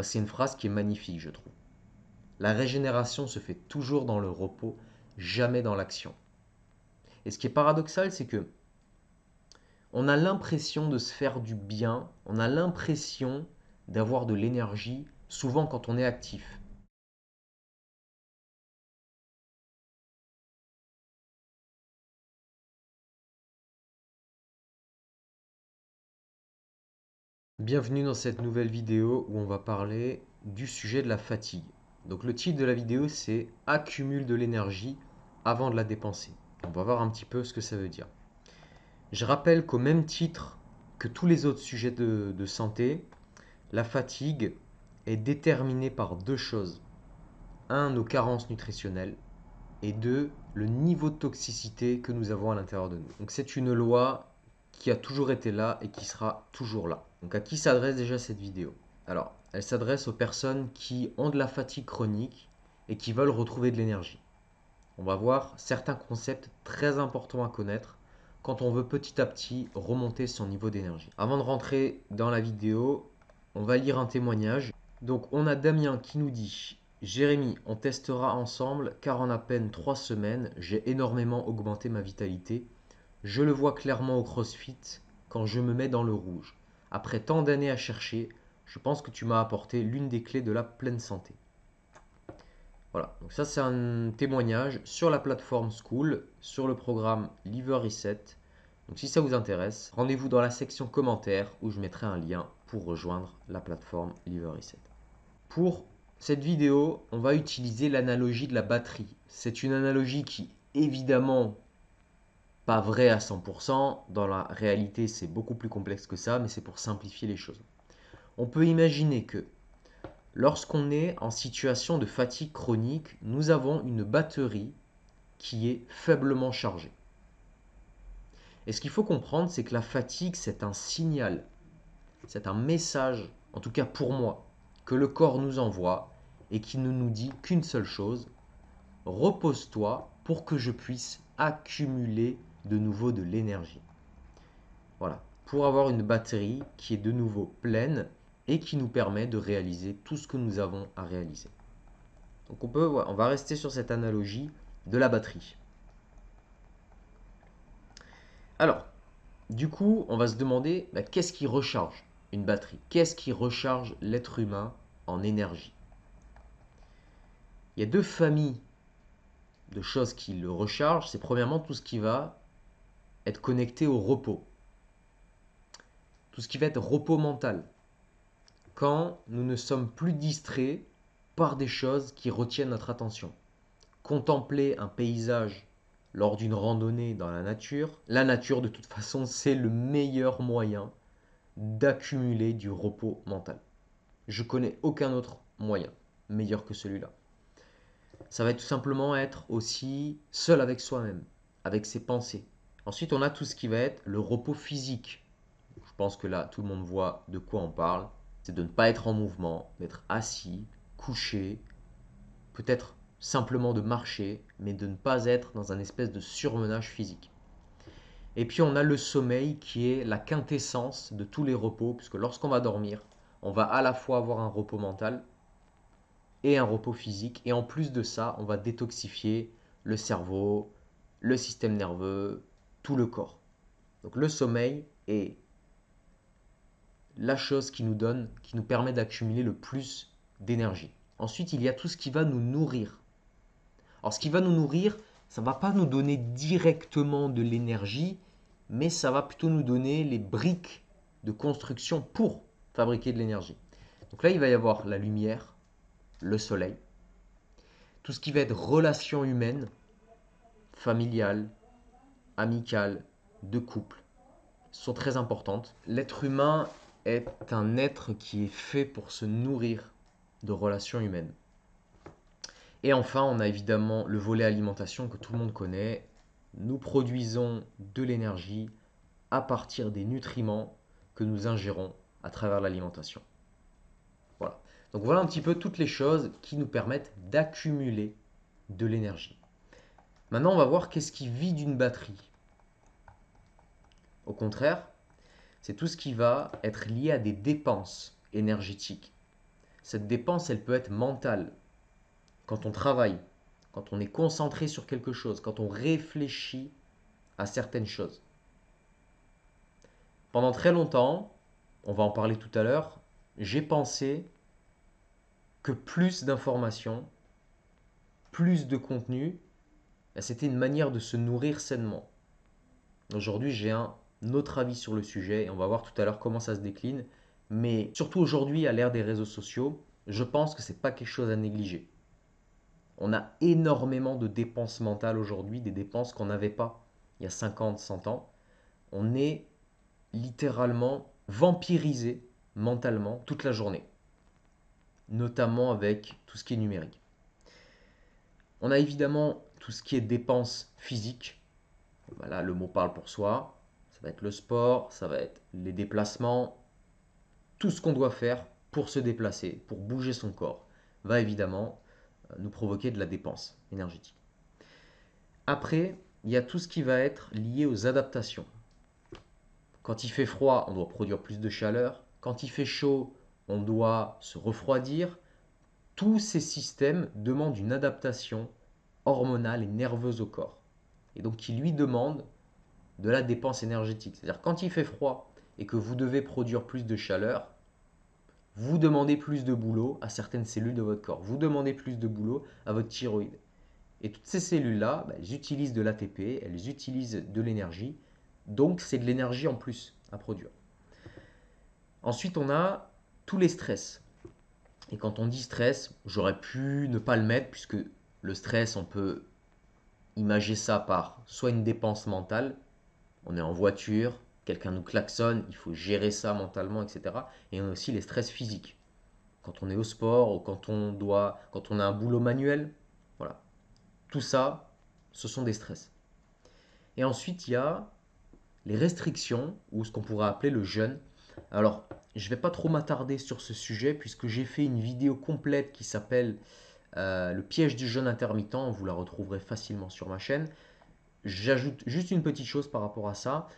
C'est une phrase qui est magnifique, je trouve. La régénération se fait toujours dans le repos, jamais dans l'action. Et ce qui est paradoxal, c'est que on a l'impression de se faire du bien, on a l'impression d'avoir de l'énergie, souvent quand on est actif. Bienvenue dans cette nouvelle vidéo où on va parler du sujet de la fatigue. Donc le titre de la vidéo c'est accumule de l'énergie avant de la dépenser. On va voir un petit peu ce que ça veut dire. Je rappelle qu'au même titre que tous les autres sujets de santé, la fatigue est déterminée par deux choses. Un, nos carences nutritionnelles et deux, le niveau de toxicité que nous avons à l'intérieur de nous. Donc c'est une loi qui a toujours été là et qui sera toujours là. Donc à qui s'adresse déjà cette vidéo? Alors, elle s'adresse aux personnes qui ont de la fatigue chronique et qui veulent retrouver de l'énergie. On va voir certains concepts très importants à connaître quand on veut petit à petit remonter son niveau d'énergie. Avant de rentrer dans la vidéo, on va lire un témoignage. Donc on a Damien qui nous dit: Jérémy, on testera ensemble car en à peine 3 semaines, j'ai énormément augmenté ma vitalité. Je le vois clairement au CrossFit quand je me mets dans le rouge. Après tant d'années à chercher, je pense que tu m'as apporté l'une des clés de la pleine santé. Voilà, donc ça c'est un témoignage sur la plateforme School, sur le programme Liver Reset. Donc si ça vous intéresse, rendez-vous dans la section commentaires où je mettrai un lien pour rejoindre la plateforme Liver Reset. Pour cette vidéo, on va utiliser l'analogie de la batterie. C'est une analogie qui, évidemment, pas vraie à 100%. Dans la réalité, c'est beaucoup plus complexe que ça, mais c'est pour simplifier les choses. On peut imaginer que lorsqu'on est en situation de fatigue chronique, nous avons une batterie qui est faiblement chargée. Et ce qu'il faut comprendre, c'est que la fatigue, c'est un signal, c'est un message, en tout cas pour moi, que le corps nous envoie et qui ne nous dit qu'une seule chose: repose-toi pour que je puisse accumuler de nouveau de l'énergie. Voilà, pour avoir une batterie qui est de nouveau pleine et qui nous permet de réaliser tout ce que nous avons à réaliser. Donc on va rester sur cette analogie de la batterie. Alors, du coup, on va se demander qu'est-ce qui recharge une batterie? Qu'est-ce qui recharge l'être humain en énergie? Il y a deux familles de choses qui le rechargent. C'est premièrement tout ce qui va être connecté au repos. Tout ce qui va être repos mental. Quand nous ne sommes plus distraits par des choses qui retiennent notre attention. Contempler un paysage lors d'une randonnée dans la nature de toute façon c'est le meilleur moyen d'accumuler du repos mental. Je connais aucun autre moyen meilleur que celui-là. Ça va tout simplement être aussi seul avec soi-même, avec ses pensées. Ensuite, on a tout ce qui va être le repos physique. Je pense que là, tout le monde voit de quoi on parle. C'est de ne pas être en mouvement, d'être assis, couché, peut-être simplement de marcher, mais de ne pas être dans un espèce de surmenage physique. Et puis on a le sommeil qui est la quintessence de tous les repos, puisque lorsqu'on va dormir, on va à la fois avoir un repos mental et un repos physique, et en plus de ça, on va détoxifier le cerveau, le système nerveux, tout le corps. Donc le sommeil est la chose qui nous permet d'accumuler le plus d'énergie. Ensuite, il y a tout ce qui va nous nourrir. Alors ce qui va nous nourrir, ça ne va pas nous donner directement de l'énergie, mais ça va plutôt nous donner les briques de construction pour fabriquer de l'énergie. Donc là, il va y avoir la lumière, le soleil, tout ce qui va être relations humaines, familiales, amicales, de couple, sont très importantes. L'être humain est un être qui est fait pour se nourrir de relations humaines. Et enfin, on a évidemment le volet alimentation que tout le monde connaît. Nous produisons de l'énergie à partir des nutriments que nous ingérons à travers l'alimentation. Voilà. Donc voilà un petit peu toutes les choses qui nous permettent d'accumuler de l'énergie. Maintenant, on va voir qu'est-ce qui vide une batterie. Au contraire, c'est tout ce qui va être lié à des dépenses énergétiques. Cette dépense, elle peut être mentale. Quand on travaille, quand on est concentré sur quelque chose, quand on réfléchit à certaines choses. Pendant très longtemps, on va en parler tout à l'heure, j'ai pensé que plus d'informations, plus de contenu, c'était une manière de se nourrir sainement. Aujourd'hui, j'ai un autre avis sur le sujet et on va voir tout à l'heure comment ça se décline. Mais surtout aujourd'hui, à l'ère des réseaux sociaux, je pense que ce n'est pas quelque chose à négliger. On a énormément de dépenses mentales aujourd'hui, des dépenses qu'on n'avait pas il y a 50, 100 ans. On est littéralement vampirisé mentalement toute la journée, notamment avec tout ce qui est numérique. On a évidemment tout ce qui est dépenses physiques. Voilà, le mot parle pour soi. Ça va être le sport, ça va être les déplacements, tout ce qu'on doit faire pour se déplacer, pour bouger son corps, va évidemment nous provoquer de la dépense énergétique. Après, il y a tout ce qui va être lié aux adaptations. Quand il fait froid, on doit produire plus de chaleur. Quand il fait chaud, on doit se refroidir. Tous ces systèmes demandent une adaptation hormonale et nerveuse au corps. Et donc qui lui demande de la dépense énergétique. C'est-à-dire quand il fait froid et que vous devez produire plus de chaleur, vous demandez plus de boulot à certaines cellules de votre corps. Vous demandez plus de boulot à votre thyroïde. Et toutes ces cellules-là, elles utilisent de l'ATP, elles utilisent de l'énergie. Donc c'est de l'énergie en plus à produire. Ensuite, on a tous les stress. Et quand on dit stress, j'aurais pu ne pas le mettre puisque le stress, on peut imager ça par soit une dépense mentale, on est en voiture, quelqu'un nous klaxonne, il faut gérer ça mentalement, etc. Et on a aussi les stress physiques. Quand on est au sport ou quand on a un boulot manuel, voilà. Tout ça, ce sont des stress. Et ensuite, il y a les restrictions ou ce qu'on pourrait appeler le jeûne. Alors, je ne vais pas trop m'attarder sur ce sujet puisque j'ai fait une vidéo complète qui s'appelle le piège du jeûne intermittent. Vous la retrouverez facilement sur ma chaîne. J'ajoute juste une petite chose par rapport à ça.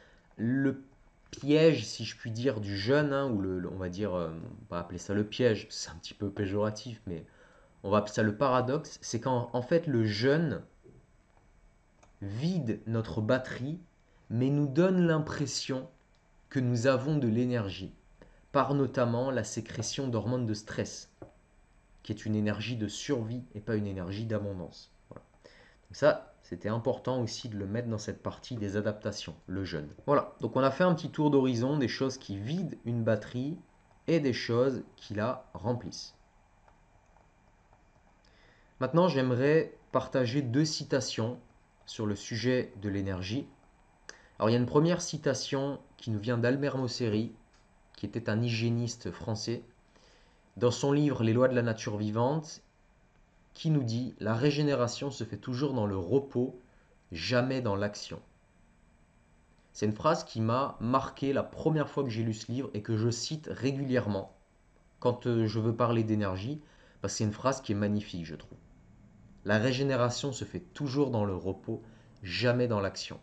Le piège, si je puis dire, du jeûne, hein, ou on va dire, on va appeler ça le piège, c'est un petit peu péjoratif, mais on va appeler ça le paradoxe, c'est qu'en fait le jeûne vide notre batterie, mais nous donne l'impression que nous avons de l'énergie, par notamment la sécrétion d'hormones de stress, qui est une énergie de survie et pas une énergie d'abondance. Voilà. Donc ça, c'était important aussi de le mettre dans cette partie des adaptations, le jeûne. Voilà, donc on a fait un petit tour d'horizon des choses qui vident une batterie et des choses qui la remplissent. Maintenant, j'aimerais partager deux citations sur le sujet de l'énergie. Alors, il y a une première citation qui nous vient d'Albert Mosseri, qui était un hygiéniste français, dans son livre Les lois de la nature vivante, qui nous dit « La régénération se fait toujours dans le repos, jamais dans l'action ». C'est une phrase qui m'a marqué la première fois que j'ai lu ce livre et que je cite régulièrement quand je veux parler d'énergie, parce que c'est une phrase qui est magnifique, je trouve. La régénération se fait toujours dans le repos, jamais dans l'action.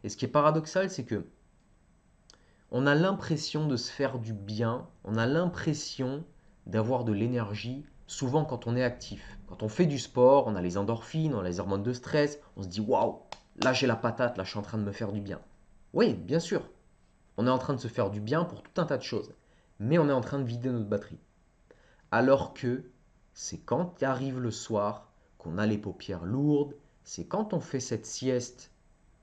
Et ce qui est paradoxal, c'est que on a l'impression de se faire du bien, on a l'impression d'avoir de l'énergie, souvent quand on est actif. Quand on fait du sport, on a les endorphines, on a les hormones de stress, on se dit waouh, là j'ai la patate, là je suis en train de me faire du bien. Oui, bien sûr, on est en train de se faire du bien pour tout un tas de choses, mais on est en train de vider notre batterie. Alors que c'est quand arrive le soir qu'on a les paupières lourdes, c'est quand on fait cette sieste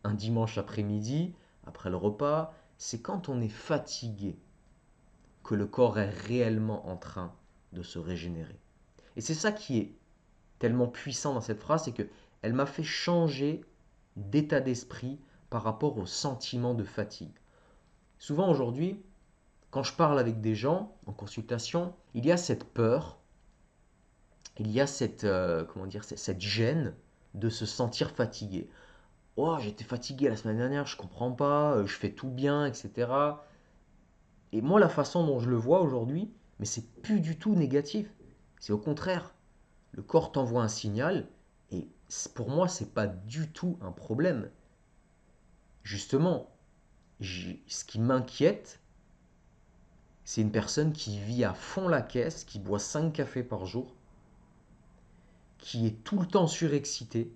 un dimanche après-midi, après le repas, c'est quand on est fatigué que le corps est réellement en train de se régénérer. Et c'est ça qui est tellement puissant dans cette phrase, c'est qu'elle m'a fait changer d'état d'esprit par rapport au sentiment de fatigue. Souvent aujourd'hui, quand je parle avec des gens en consultation, il y a cette peur, il y a cette gêne de se sentir fatigué. Oh, j'étais fatigué la semaine dernière, je comprends pas, je fais tout bien, etc. Et moi, la façon dont je le vois aujourd'hui, mais c'est plus du tout négatif. C'est au contraire. Le corps t'envoie un signal et pour moi, c'est pas du tout un problème. Justement, ce qui m'inquiète, C'est une personne qui vit à fond la caisse, qui boit 5 cafés par jour, qui est tout le temps surexcité,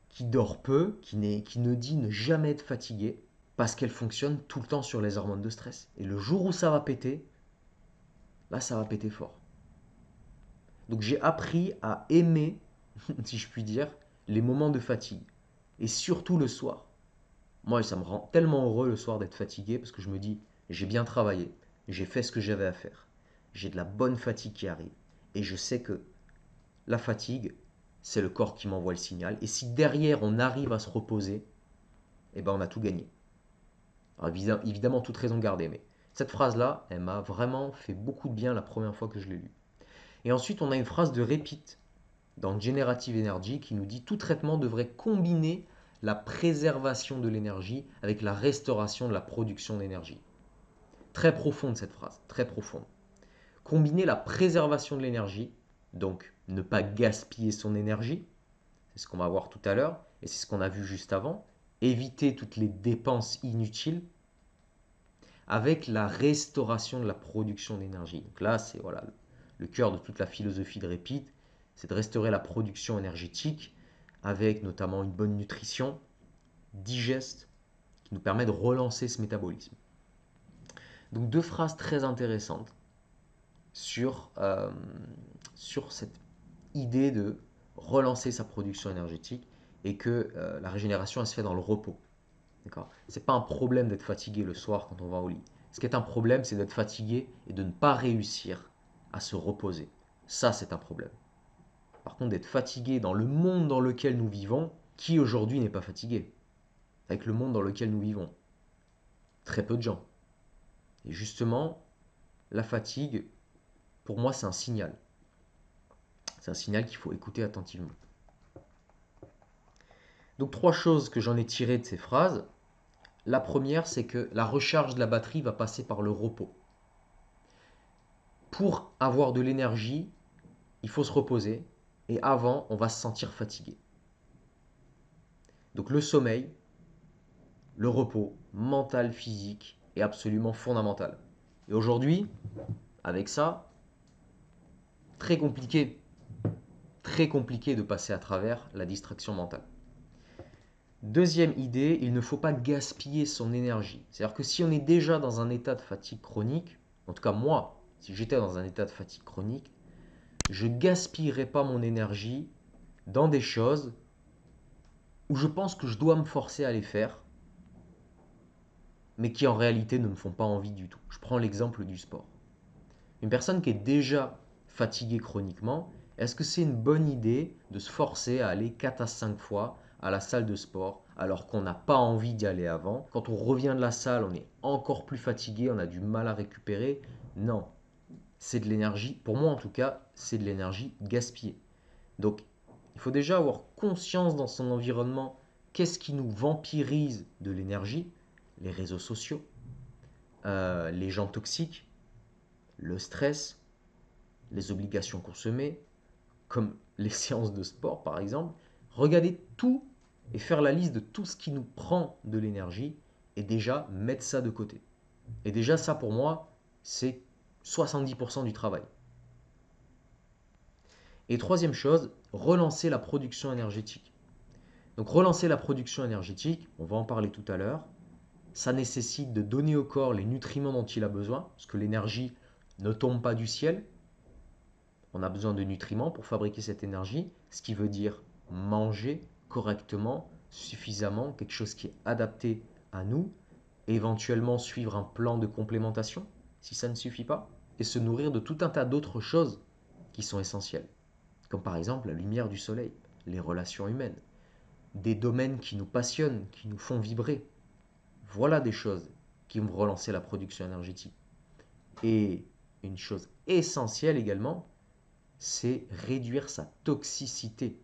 qui dort peu, qui ne dit ne jamais être fatigué, parce qu'elle fonctionne tout le temps sur les hormones de stress. Et le jour où ça va péter, là ça va péter fort. Donc j'ai appris à aimer, si je puis dire, les moments de fatigue. Et surtout le soir. Moi, ça me rend tellement heureux le soir d'être fatigué parce que je me dis, j'ai bien travaillé, j'ai fait ce que j'avais à faire. J'ai de la bonne fatigue qui arrive. Et je sais que la fatigue, c'est le corps qui m'envoie le signal. Et si derrière on arrive à se reposer, eh ben on a tout gagné. Alors évidemment, toute raison gardée, mais cette phrase-là, elle m'a vraiment fait beaucoup de bien la première fois que je l'ai lue. Et ensuite, on a une phrase de Repeat dans Generative Energy qui nous dit tout traitement devrait combiner la préservation de l'énergie avec la restauration de la production d'énergie. Très profonde cette phrase, très profonde. Combiner la préservation de l'énergie, donc ne pas gaspiller son énergie, c'est ce qu'on va voir tout à l'heure, et c'est ce qu'on a vu juste avant, éviter toutes les dépenses inutiles, avec la restauration de la production d'énergie. Donc là, c'est voilà, le cœur de toute la philosophie de Repeat, c'est de restaurer la production énergétique avec notamment une bonne nutrition, digeste, qui nous permet de relancer ce métabolisme. Donc deux phrases très intéressantes sur cette idée de relancer sa production énergétique et que la régénération elle se fait dans le repos. D'accord ? C'est pas un problème d'être fatigué le soir quand on va au lit. Ce qui est un problème, c'est d'être fatigué et de ne pas réussir à se reposer. Ça, c'est un problème. Par contre, d'être fatigué dans le monde dans lequel nous vivons, qui aujourd'hui n'est pas fatigué avec le monde dans lequel nous vivons? Très peu de gens. Et justement, la fatigue, pour moi, c'est un signal. C'est un signal qu'il faut écouter attentivement. Donc, trois choses que j'en ai tirées de ces phrases. La première, c'est que la recharge de la batterie va passer par le repos. Pour avoir de l'énergie, il faut se reposer. Et avant, on va se sentir fatigué. Donc le sommeil, le repos mental, physique est absolument fondamental. Et aujourd'hui, avec ça, très compliqué de passer à travers la distraction mentale. Deuxième idée, il ne faut pas gaspiller son énergie. C'est-à-dire que si on est déjà dans un état de fatigue chronique, en tout cas moi, si j'étais dans un état de fatigue chronique, je ne gaspillerais pas mon énergie dans des choses où je pense que je dois me forcer à les faire, mais qui en réalité ne me font pas envie du tout. Je prends l'exemple du sport. Une personne qui est déjà fatiguée chroniquement, est-ce que c'est une bonne idée de se forcer à aller 4 à 5 fois à la salle de sport alors qu'on n'a pas envie d'y aller avant? Quand on revient de la salle, on est encore plus fatigué, on a du mal à récupérer. Non, c'est de l'énergie, pour moi en tout cas, c'est de l'énergie gaspillée. Donc, il faut déjà avoir conscience dans son environnement qu'est-ce qui nous vampirise de l'énergie, les réseaux sociaux, les gens toxiques, le stress, les obligations consommées, comme les séances de sport par exemple. Regarder tout et faire la liste de tout ce qui nous prend de l'énergie et déjà mettre ça de côté. Et déjà ça pour moi, c'est 70% du travail. Et troisième chose, relancer la production énergétique. Donc relancer la production énergétique, on va en parler tout à l'heure, ça nécessite de donner au corps les nutriments dont il a besoin, parce que l'énergie ne tombe pas du ciel. On a besoin de nutriments pour fabriquer cette énergie, ce qui veut dire manger correctement, suffisamment, quelque chose qui est adapté à nous, et éventuellement suivre un plan de complémentation, si ça ne suffit pas, et se nourrir de tout un tas d'autres choses qui sont essentielles, comme par exemple la lumière du soleil, les relations humaines, des domaines qui nous passionnent, qui nous font vibrer. Voilà des choses qui vont relancer la production énergétique. Et une chose essentielle également, c'est réduire sa toxicité.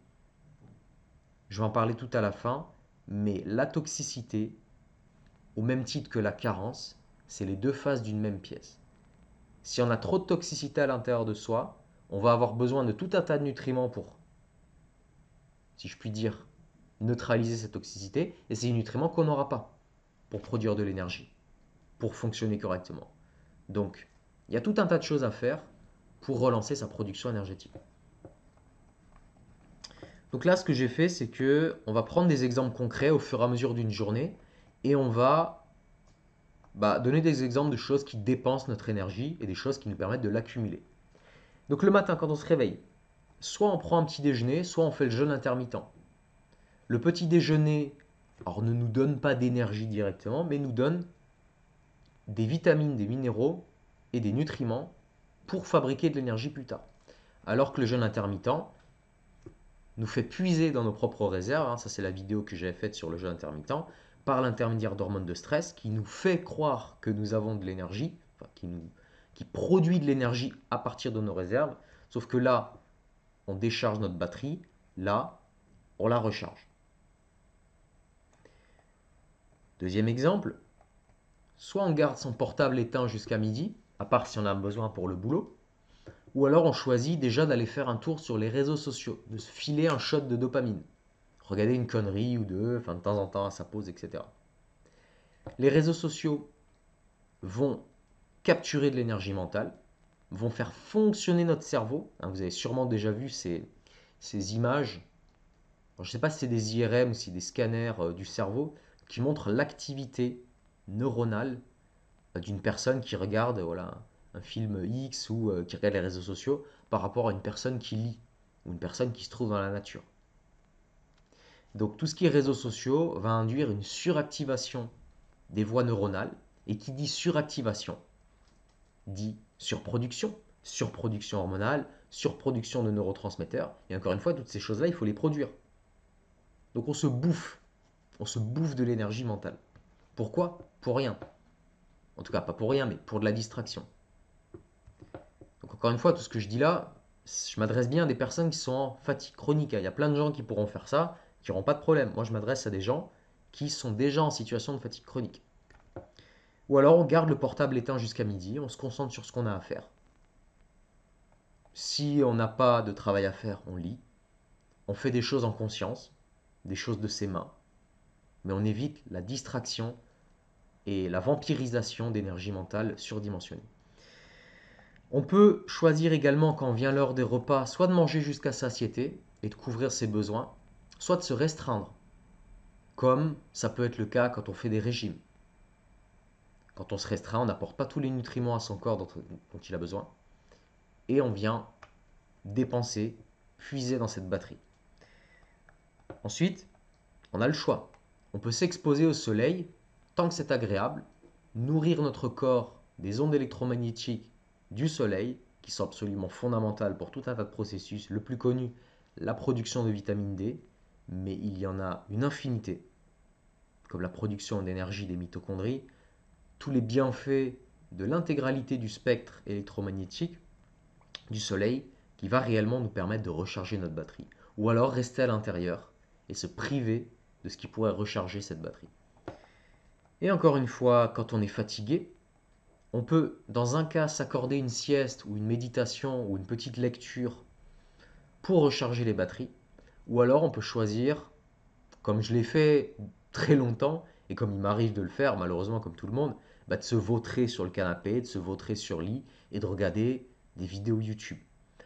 Je vais en parler tout à la fin, mais la toxicité, au même titre que la carence, c'est les deux faces d'une même pièce. Si on a trop de toxicité à l'intérieur de soi, on va avoir besoin de tout un tas de nutriments pour, si je puis dire, neutraliser cette toxicité, et c'est des nutriments qu'on n'aura pas pour produire de l'énergie, pour fonctionner correctement. Donc, il y a tout un tas de choses à faire pour relancer sa production énergétique. Donc là, ce que j'ai fait, c'est que on va prendre des exemples concrets au fur et à mesure d'une journée et on va donner des exemples de choses qui dépensent notre énergie et des choses qui nous permettent de l'accumuler. Donc le matin, quand on se réveille, soit on prend un petit déjeuner, soit on fait le jeûne intermittent. Le petit déjeuner, alors ne nous donne pas d'énergie directement, mais nous donne des vitamines, des minéraux et des nutriments pour fabriquer de l'énergie plus tard. Alors que le jeûne intermittent nous fait puiser dans nos propres réserves, hein, ça c'est la vidéo que j'avais faite sur le jeûne intermittent, par l'intermédiaire d'hormones de stress qui nous fait croire que nous avons de l'énergie, enfin, qui produit de l'énergie à partir de nos réserves, sauf que là, on décharge notre batterie, là, on la recharge. Deuxième exemple, soit on garde son portable éteint jusqu'à midi, à part si on a besoin pour le boulot, ou alors on choisit déjà d'aller faire un tour sur les réseaux sociaux, de se filer un shot de dopamine. Regarder une connerie ou deux, enfin de temps en temps à sa pause, etc. Les réseaux sociaux vont capturer de l'énergie mentale, vont faire fonctionner notre cerveau. Hein, vous avez sûrement déjà vu ces images. Alors, je ne sais pas si c'est des IRM ou si c'est des scanners du cerveau qui montrent l'activité neuronale d'une personne qui regarde voilà, un film X ou qui regarde les réseaux sociaux par rapport à une personne qui lit ou une personne qui se trouve dans la nature. Donc tout ce qui est réseaux sociaux va induire une suractivation des voies neuronales. Et qui dit suractivation dit surproduction. Surproduction hormonale, surproduction de neurotransmetteurs. Et encore une fois, toutes ces choses-là, il faut les produire. Donc on se bouffe de l'énergie mentale. Pourquoi? Pour rien. En tout cas, pas pour rien, mais pour de la distraction. Donc encore une fois, tout ce que je dis là, je m'adresse bien à des personnes qui sont en fatigue chronique. Il y a plein de gens qui pourront faire ça, qui n'auront pas de problème. Moi, je m'adresse à des gens qui sont déjà en situation de fatigue chronique. Ou alors on garde le portable éteint jusqu'à midi, on se concentre sur ce qu'on a à faire. Si on n'a pas de travail à faire, on lit. On fait des choses en conscience, des choses de ses mains. Mais on évite la distraction et la vampirisation d'énergie mentale surdimensionnée. On peut choisir également quand vient l'heure des repas, soit de manger jusqu'à satiété et de couvrir ses besoins, soit de se restreindre, comme ça peut être le cas quand on fait des régimes. Quand on se restreint, on n'apporte pas tous les nutriments à son corps dont il a besoin et on vient dépenser, puiser dans cette batterie. Ensuite, on a le choix. On peut s'exposer au soleil tant que c'est agréable, nourrir notre corps des ondes électromagnétiques du soleil, qui sont absolument fondamentales pour tout un tas de processus. Le plus connu, la production de vitamine D, mais il y en a une infinité, comme la production d'énergie des mitochondries, tous les bienfaits de l'intégralité du spectre électromagnétique du soleil qui va réellement nous permettre de recharger notre batterie. Ou alors rester à l'intérieur et se priver de ce qui pourrait recharger cette batterie. Et encore une fois, quand on est fatigué, on peut, dans un cas, s'accorder une sieste ou une méditation ou une petite lecture pour recharger les batteries. Ou alors on peut choisir, comme je l'ai fait très longtemps, et comme il m'arrive de le faire, malheureusement comme tout le monde, de se vautrer sur le canapé, de se vautrer sur le lit et de regarder des vidéos YouTube.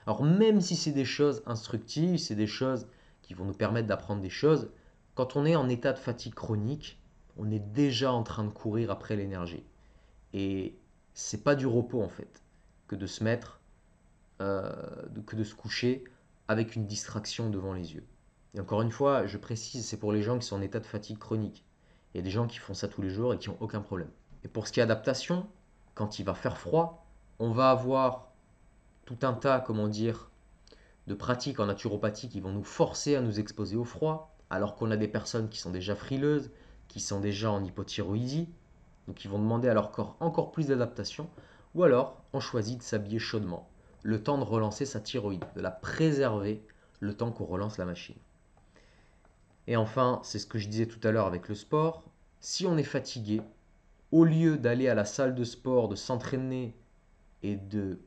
Alors même si c'est des choses instructives, c'est des choses qui vont nous permettre d'apprendre des choses, quand on est en état de fatigue chronique, on est déjà en train de courir après l'énergie. Et c'est pas du repos en fait que de se mettre, que de se coucher avec une distraction devant les yeux. Et encore une fois, je précise, c'est pour les gens qui sont en état de fatigue chronique. Il y a des gens qui font ça tous les jours et qui n'ont aucun problème. Et pour ce qui est adaptation, quand il va faire froid, on va avoir tout un tas, comment dire, de pratiques en naturopathie qui vont nous forcer à nous exposer au froid, alors qu'on a des personnes qui sont déjà frileuses, qui sont déjà en hypothyroïdie, donc ils vont demander à leur corps encore plus d'adaptation, ou alors on choisit de s'habiller chaudement, le temps de relancer sa thyroïde, de la préserver le temps qu'on relance la machine. Et enfin, c'est ce que je disais tout à l'heure avec le sport, si on est fatigué, au lieu d'aller à la salle de sport, de s'entraîner et de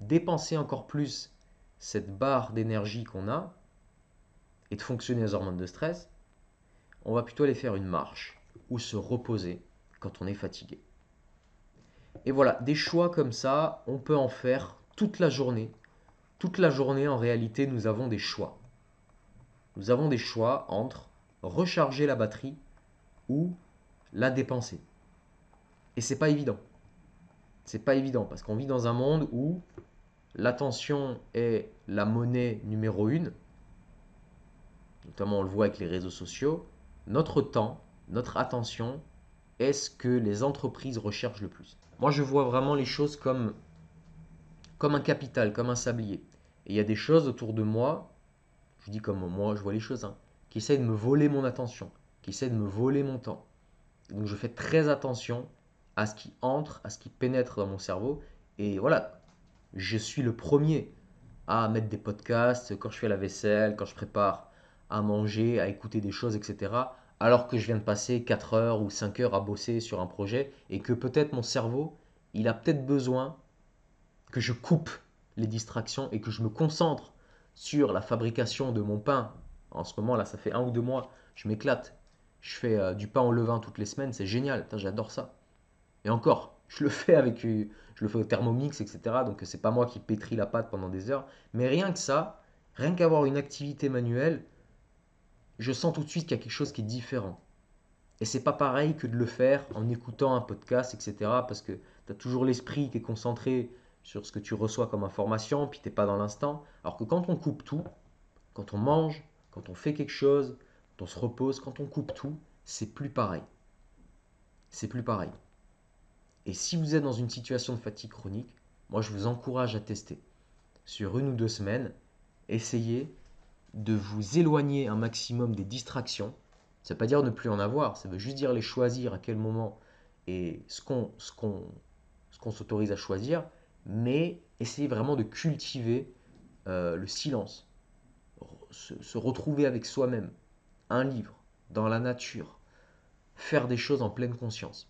dépenser encore plus cette barre d'énergie qu'on a et de fonctionner aux hormones de stress, on va plutôt aller faire une marche ou se reposer quand on est fatigué. Et voilà, des choix comme ça, on peut en faire toute la journée. Toute la journée, en réalité, nous avons des choix. Nous avons des choix entre recharger la batterie ou la dépenser. Et c'est pas évident. C'est pas évident parce qu'on vit dans un monde où l'attention est la monnaie numéro une, notamment on le voit avec les réseaux sociaux. Notre temps, notre attention est ce que les entreprises recherchent le plus. Moi, je vois vraiment les choses comme un capital, comme un sablier. Et il y a des choses autour de moi, je dis comme moi je vois les choses, hein, qui essaient de me voler mon attention, qui essaient de me voler mon temps. Et donc je fais très attention à ce qui entre, à ce qui pénètre dans mon cerveau. Et voilà, je suis le premier à mettre des podcasts quand je fais la vaisselle, quand je prépare à manger, à écouter des choses, etc. Alors que je viens de passer 4 heures ou 5 heures à bosser sur un projet et que peut-être mon cerveau, il a peut-être besoin que je coupe les distractions et que je me concentre sur la fabrication de mon pain. En ce moment là, ça fait 1 ou 2 mois, je m'éclate. Je fais du pain au levain toutes les semaines, c'est génial, j'adore ça. Et encore, je le fais je le fais au Thermomix, etc. Donc c'est pas moi qui pétris la pâte pendant des heures. Mais rien que ça, rien qu'avoir une activité manuelle, je sens tout de suite qu'il y a quelque chose qui est différent. Et c'est pas pareil que de le faire en écoutant un podcast, etc. Parce que tu as toujours l'esprit qui est concentré sur ce que tu reçois comme information, puis tu n'es pas dans l'instant. Alors que quand on coupe tout, quand on mange, quand on fait quelque chose, quand on se repose, quand on coupe tout, c'est plus pareil. C'est plus pareil. Et si vous êtes dans une situation de fatigue chronique, moi je vous encourage à tester. Sur 1 ou 2 semaines, essayez de vous éloigner un maximum des distractions. Ça ne veut pas dire ne plus en avoir, ça veut juste dire les choisir à quel moment et ce qu'on s'autorise à choisir, mais essayez vraiment de cultiver le silence, se retrouver avec soi-même, un livre, dans la nature, faire des choses en pleine conscience.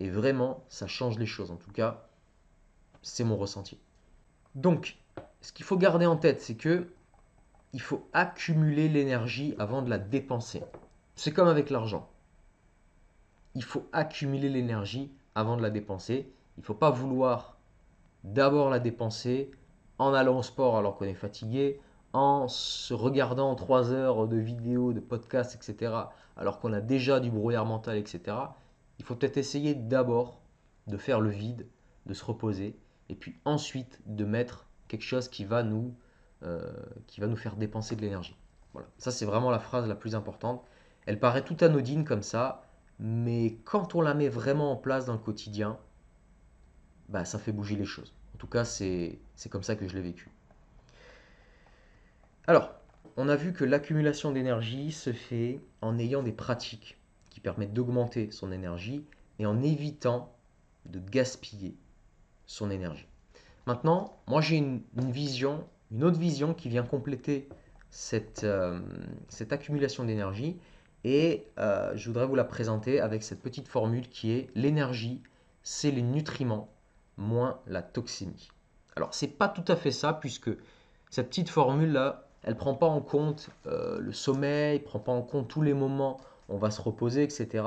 Et vraiment, ça change les choses. En tout cas, c'est mon ressenti. Donc, ce qu'il faut garder en tête, c'est que il faut accumuler l'énergie avant de la dépenser. C'est comme avec l'argent. Il faut accumuler l'énergie avant de la dépenser. Il ne faut pas vouloir d'abord la dépenser en allant au sport alors qu'on est fatigué, en se regardant 3 heures de vidéos, de podcasts, etc. alors qu'on a déjà du brouillard mental, etc. Il faut peut-être essayer d'abord de faire le vide, de se reposer, et puis ensuite de mettre quelque chose qui va nous faire dépenser de l'énergie. Voilà. Ça, c'est vraiment la phrase la plus importante. Elle paraît tout anodine comme ça, mais quand on la met vraiment en place dans le quotidien, bah, ça fait bouger les choses. En tout cas, c'est comme ça que je l'ai vécu. Alors, on a vu que l'accumulation d'énergie se fait en ayant des pratiques qui permettent d'augmenter son énergie et en évitant de gaspiller son énergie. Maintenant, moi j'ai une autre vision qui vient compléter cette accumulation d'énergie et je voudrais vous la présenter avec cette petite formule qui est l'énergie, c'est les nutriments moins la toxémie. Alors, c'est pas tout à fait ça puisque cette petite formule-là, elle ne prend pas en compte le sommeil, elle ne prend pas en compte tous les moments où on va se reposer, etc.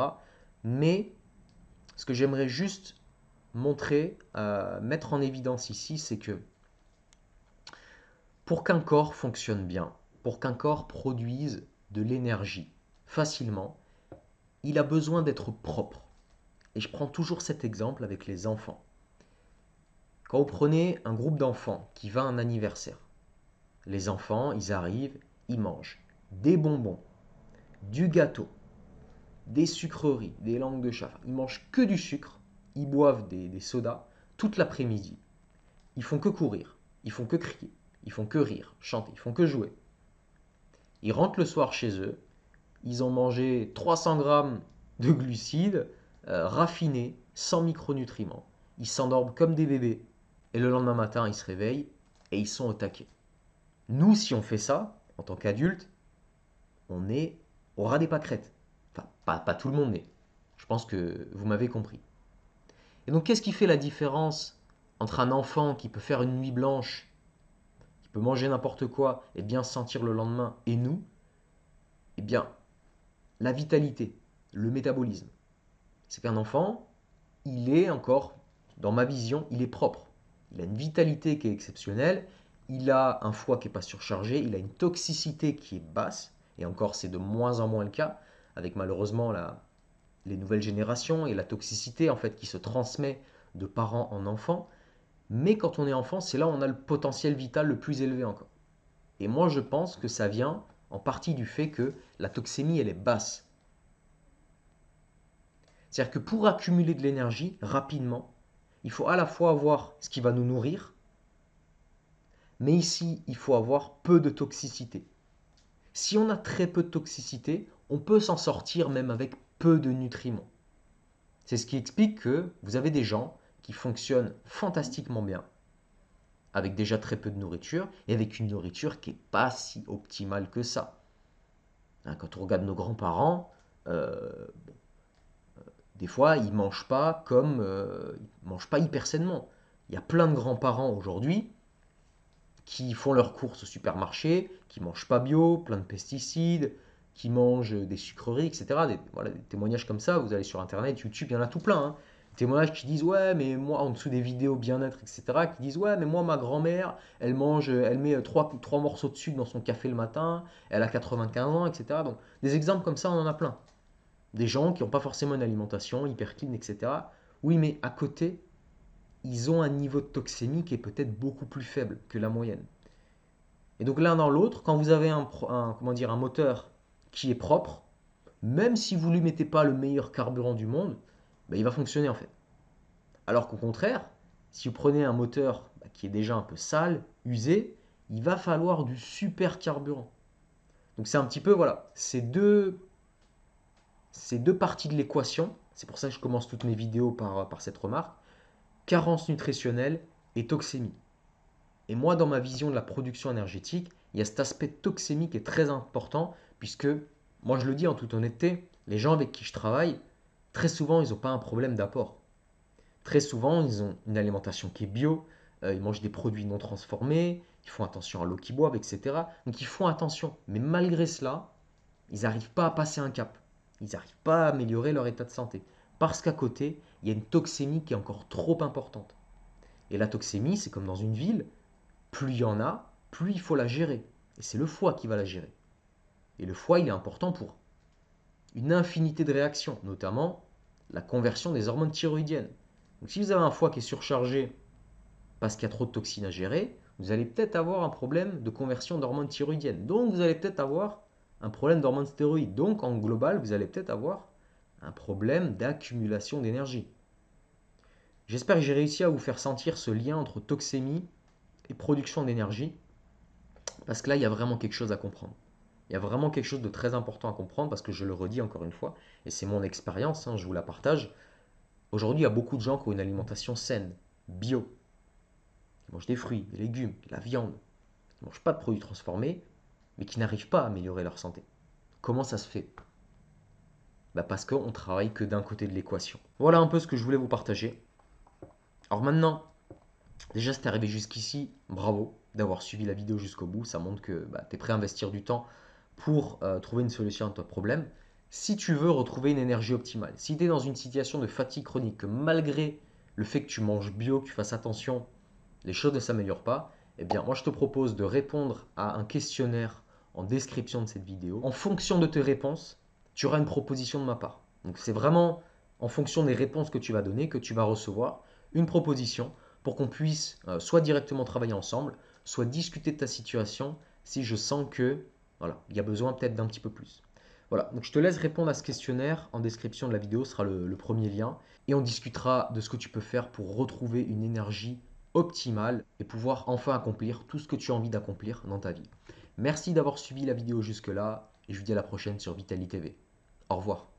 Mais ce que j'aimerais juste montrer, mettre en évidence ici, c'est que pour qu'un corps fonctionne bien, pour qu'un corps produise de l'énergie facilement, il a besoin d'être propre. Et je prends toujours cet exemple avec les enfants. Quand vous prenez un groupe d'enfants qui va à un anniversaire, les enfants, ils arrivent, ils mangent des bonbons, du gâteau, des sucreries, des langues de chat. Ils mangent que du sucre, ils boivent des sodas toute l'après-midi. Ils font que courir, ils font que crier, ils font que rire, chanter, ils font que jouer. Ils rentrent le soir chez eux, ils ont mangé 300 grammes de glucides raffinés, sans micronutriments. Ils s'endorment comme des bébés et le lendemain matin, ils se réveillent et ils sont au taquet. Nous, si on fait ça, en tant qu'adultes, on est au ras des pâquerettes. Enfin, pas tout le monde, mais je pense que vous m'avez compris. Et donc, qu'est-ce qui fait la différence entre un enfant qui peut faire une nuit blanche, qui peut manger n'importe quoi et bien se sentir le lendemain, et nous? Eh bien, la vitalité, le métabolisme. C'est qu'un enfant, il est encore dans ma vision, il est propre. Il a une vitalité qui est exceptionnelle, il a un foie qui n'est pas surchargé, il a une toxicité qui est basse, et encore c'est de moins en moins le cas, avec malheureusement les nouvelles générations et la toxicité en fait qui se transmet de parents en enfants. Mais quand on est enfant, c'est là où on a le potentiel vital le plus élevé encore. Et moi je pense que ça vient en partie du fait que la toxémie elle est basse. C'est-à-dire que pour accumuler de l'énergie rapidement, il faut à la fois avoir ce qui va nous nourrir, mais ici, il faut avoir peu de toxicité. Si on a très peu de toxicité, on peut s'en sortir même avec peu de nutriments. C'est ce qui explique que vous avez des gens qui fonctionnent fantastiquement bien, avec déjà très peu de nourriture, et avec une nourriture qui n'est pas si optimale que ça. Quand on regarde nos grands-parents, des fois, ils ne mangent pas ils mangent pas hyper sainement. Il y a plein de grands-parents aujourd'hui qui font leurs courses au supermarché, qui mangent pas bio, plein de pesticides, qui mangent des sucreries, etc. Voilà, des témoignages comme ça, vous allez sur Internet, YouTube, il y en a tout plein, hein. Des témoignages qui disent ouais, mais moi, en dessous des vidéos bien-être, etc., qui disent ouais, mais moi, ma grand-mère, elle met trois morceaux de sucre dans son café le matin, elle a 95 ans, etc. Donc, des exemples comme ça, on en a plein. Des gens qui n'ont pas forcément une alimentation hyper clean, etc. Oui, mais à côté, ils ont un niveau de toxémie qui est peut-être beaucoup plus faible que la moyenne. Et donc l'un dans l'autre, quand vous avez comment dire, un moteur qui est propre, même si vous ne lui mettez pas le meilleur carburant du monde, ben, il va fonctionner en fait. Alors qu'au contraire, si vous prenez un moteur qui est déjà un peu sale, usé, il va falloir du super carburant. Donc c'est un petit peu, voilà, ces deux parties de l'équation. C'est pour ça que je commence toutes mes vidéos par cette remarque. Carence nutritionnelle et toxémie. Et moi, dans ma vision de la production énergétique, il y a cet aspect toxémie qui est très important, puisque, moi je le dis en toute honnêteté, les gens avec qui je travaille, très souvent, ils n'ont pas un problème d'apport. Très souvent, ils ont une alimentation qui est bio, ils mangent des produits non transformés, ils font attention à l'eau qu'ils boivent, etc. Donc ils font attention. Mais malgré cela, ils n'arrivent pas à passer un cap. Ils n'arrivent pas à améliorer leur état de santé. Parce qu'à côté, il y a une toxémie qui est encore trop importante. Et la toxémie, c'est comme dans une ville, plus il y en a, plus il faut la gérer. Et c'est le foie qui va la gérer. Et le foie, il est important pour une infinité de réactions, notamment la conversion des hormones thyroïdiennes. Donc si vous avez un foie qui est surchargé parce qu'il y a trop de toxines à gérer, vous allez peut-être avoir un problème de conversion d'hormones thyroïdiennes. Donc vous allez peut-être avoir un problème d'hormones stéroïdes. Donc en global, vous allez peut-être avoir un problème d'accumulation d'énergie. J'espère que j'ai réussi à vous faire sentir ce lien entre toxémie et production d'énergie, parce que là, il y a vraiment quelque chose à comprendre. Il y a vraiment quelque chose de très important à comprendre, parce que je le redis encore une fois, et c'est mon expérience, hein, je vous la partage. Aujourd'hui, il y a beaucoup de gens qui ont une alimentation saine, bio. Ils mangent des fruits, des légumes, de la viande. Ils ne mangent pas de produits transformés, mais qui n'arrivent pas à améliorer leur santé. Comment ça se fait? Parce qu'on ne travaille que d'un côté de l'équation. Voilà un peu ce que je voulais vous partager. Alors maintenant, déjà, si t'es arrivé jusqu'ici, bravo d'avoir suivi la vidéo jusqu'au bout. Ça montre que tu es prêt à investir du temps pour trouver une solution à ton problème. Si tu veux retrouver une énergie optimale, si tu es dans une situation de fatigue chronique, que malgré le fait que tu manges bio, que tu fasses attention, les choses ne s'améliorent pas, eh bien, moi, je te propose de répondre à un questionnaire en description de cette vidéo. En fonction de tes réponses, tu auras une proposition de ma part. Donc, c'est vraiment en fonction des réponses que tu vas donner que tu vas recevoir une proposition pour qu'on puisse soit directement travailler ensemble, soit discuter de ta situation si je sens que voilà, il y a besoin peut-être d'un petit peu plus. Voilà, donc je te laisse répondre à ce questionnaire en description de la vidéo, ce sera le premier lien, et on discutera de ce que tu peux faire pour retrouver une énergie optimale et pouvoir enfin accomplir tout ce que tu as envie d'accomplir dans ta vie. Merci d'avoir suivi la vidéo jusque-là, et je vous dis à la prochaine sur Vitali TV. Au revoir.